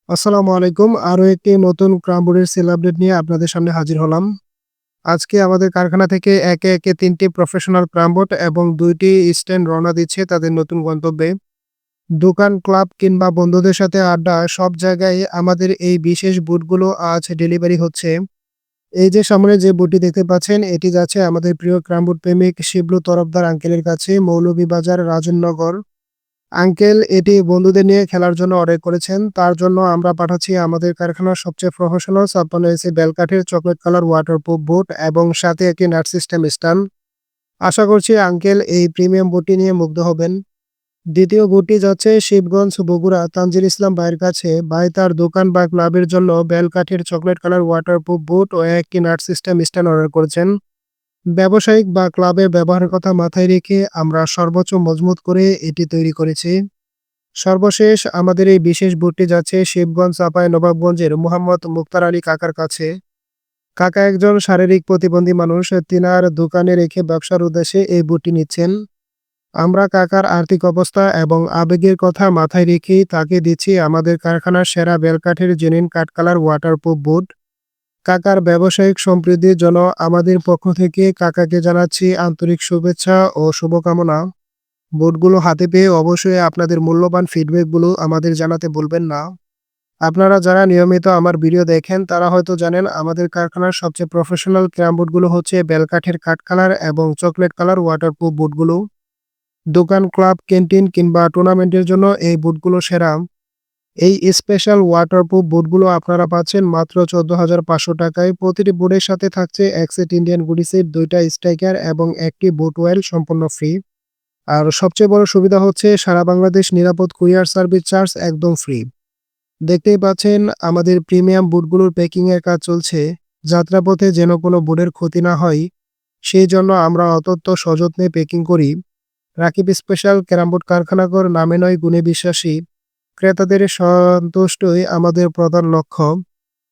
আসসালামু আলাইকুম। আরো একটি নতুন ক্রামবোর্ডের সেল আপডেট নিয়ে আপনাদের সামনে হাজির হলাম। আজকে আমাদের কারখানা থেকে একে ৩ টি প্রফেশনাল ক্রামবোর্ড এবং ২ টি স্ট্যান্ড রওনা দিচ্ছে তাদের নতুন গন্তব্যে। দোকান, ক্লাব কিংবা বন্ধুদের সাথে আড্ডা সব জায়গায় আমাদের এই বিশেষ বুটগুলো আজ ডেলিভারি হচ্ছে। এই যে সামনে যে বুটটি দেখতে পাচ্ছেন এটি যাচ্ছে আমাদের প্রিয় ক্রামবোর্ড প্রেমিক শিবলু তরফদার আঙ্কেলের কাছে, মৌলভীবাজার, রাজনগর। আঙ্কেল এটি বন্ধুদের নিয়ে খেলার জন্য অর্ডার করেছেন। তার জন্য আমরা পাঠাচ্ছি আমাদের কারখানার সবচেয়ে প্রফেশনাল ৫৬ ইঞ্চি বেলকাঠের চকলেট কালার ওয়াটারপ্রুফ বুট এবং সাথে একটি নাট সিস্টেম স্ট্যান্ড। আশা করছি আঙ্কেল এই প্রিমিয়াম বুটটি নিয়ে মুগ্ধ হবেন। দ্বিতীয় বুটটি যাচ্ছে শিবগঞ্জ, বগুড়া, তানজিল ইসলাম ভাইয়ের কাছে। ভাই তার দোকান বা ক্লাবের জন্য বেলকাঠের চকলেট কালার ওয়াটারপ্রুফ বুট ও একটি নাট সিস্টেম স্ট্যান্ড অর্ডার করেছেন। ব্যবসায়িক বা ক্লাবে ব্যবহারের কথা মাথায় রেখে আমরা সর্বোচ্চ মজবুত করে এটি তৈরি করেছি। সর্বশেষ আমাদের এই বিশেষ বুটটি যাচ্ছে শিবগঞ্জ, চাঁপাইনবাবগঞ্জের মোহাম্মদ মুক্তার আলী কাকার কাছে। কাকা একজন শারীরিক প্রতিবন্ধী মানুষ। তিনার দোকানে রেখে ব্যবসার উদ্দেশ্যে এই বুটটি নিচ্ছেন। আমরা কাকার আর্থিক অবস্থা এবং আবেগের কথা মাথায় রেখেই তাকে দিচ্ছি আমাদের কারখানার সেরা বেলকাঠের জেনুইন কাঠ কালার ওয়াটারপ্রুফ বুট। কাকার ব্যবসায়িক সমৃদ্ধির জন্য আমাদের পক্ষ থেকে কাকাকে জানাচ্ছি আন্তরিক শুভেচ্ছা ও শুভকামনা। বুটগুলো হাতে পেয়ে অবশ্যই আপনাদের মূল্যবান ফিডব্যাকগুলো আমাদের জানাতে ভুলবেন না। আপনারা যারা নিয়মিত আমার ভিডিও দেখেন তারা হয়তো জানেন আমাদের কারখানার সবচেয়ে প্রফেশনাল ক্যারাম বুটগুলো হচ্ছে বেলকাঠের কাঠ কালার এবং চকলেট কালার ওয়াটারপ্রুফ বুটগুলো। দোকান, ক্লাব, ক্যান্টিন কিংবা টুর্নামেন্টের জন্য এই বুটগুলো সেরা। এই স্পেশাল ওয়াটারপ্রুফ বুটগুলো আপনারা পাচ্ছেন মাত্র ১৪,৫০০ টাকায়। প্রতিটি বুটের সাথে থাকছে এক সেট ইন্ডিয়ান গুডি সেট, ২ টা স্ট্রাইকার এবং একটি বুট ওয়েল সম্পূর্ণ ফ্রি। আর সবচেয়ে বড় সুবিধা হচ্ছে সারা বাংলাদেশ নিরাপদ কুরিয়ার সার্ভিস চার্জ একদম ফ্রি। দেখতেই পাচ্ছেন আমাদের প্রিমিয়াম বুটগুলোর প্যাকিং এর কাজ চলছে। যাত্রাপথে যেন কোনো বুটের ক্ষতি না হয় সেই জন্য আমরা অত্যন্ত সযত্নে প্যাকিং করি। রাকিব স্পেশাল ক্যারাম বোর্ড কারখানাঘর নামে নয় গুণে বিশ্বাসী। ক্রেতাদের সন্তুষ্টই আমাদের প্রধান লক্ষ্য।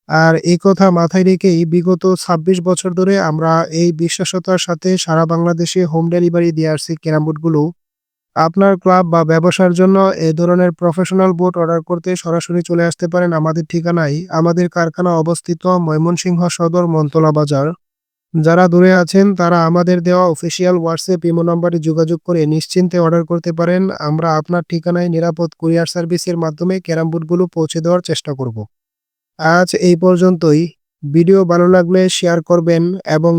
আর এই কথা মাথায় রেখেই বিগত ২৬ বছর ধরে আমরা এই বিশ্বাসতার সাথে সারা বাংলাদেশে হোম ডেলিভারি দিয়ে আসছি ক্যারাম বোর্ডগুলো। আপনার ক্লাব বা ব্যবসার জন্য এ ধরনের প্রফেশনাল বোট অর্ডার করতে সরাসরি চলে আসতে পারেন আমাদের ঠিকানায়। আমাদের কারখানা অবস্থিত ময়মনসিংহ সদর, মনতলা বাজার। যারা দূরে আছেন তারা আমাদের দেওয়া অফিসিয়াল হোয়াটসঅ্যাপ ইমো নম্বরে যোগাযোগ করে নিশ্চিন্তে অর্ডার করতে পারেন। আমরা আপনার ঠিকানায় নিরাপদ কুরিয়ার সার্ভিসের মাধ্যমে ক্যারাম বোর্ডগুলো পৌঁছে দেওয়ার চেষ্টা করব। আজ এই পর্যন্তই। ভিডিও ভালো লাগলে শেয়ার করবেন এবং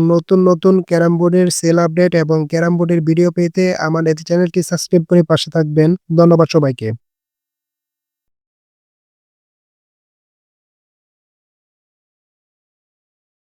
নতুন ক্যারাম বোর্ডের সেল আপডেট এবং ক্যারাম বোর্ডের ভিডিও পেতে আমার এই চ্যানেলটি সাবস্ক্রাইব করে পাশে থাকবেন। ধন্যবাদ সবাইকে।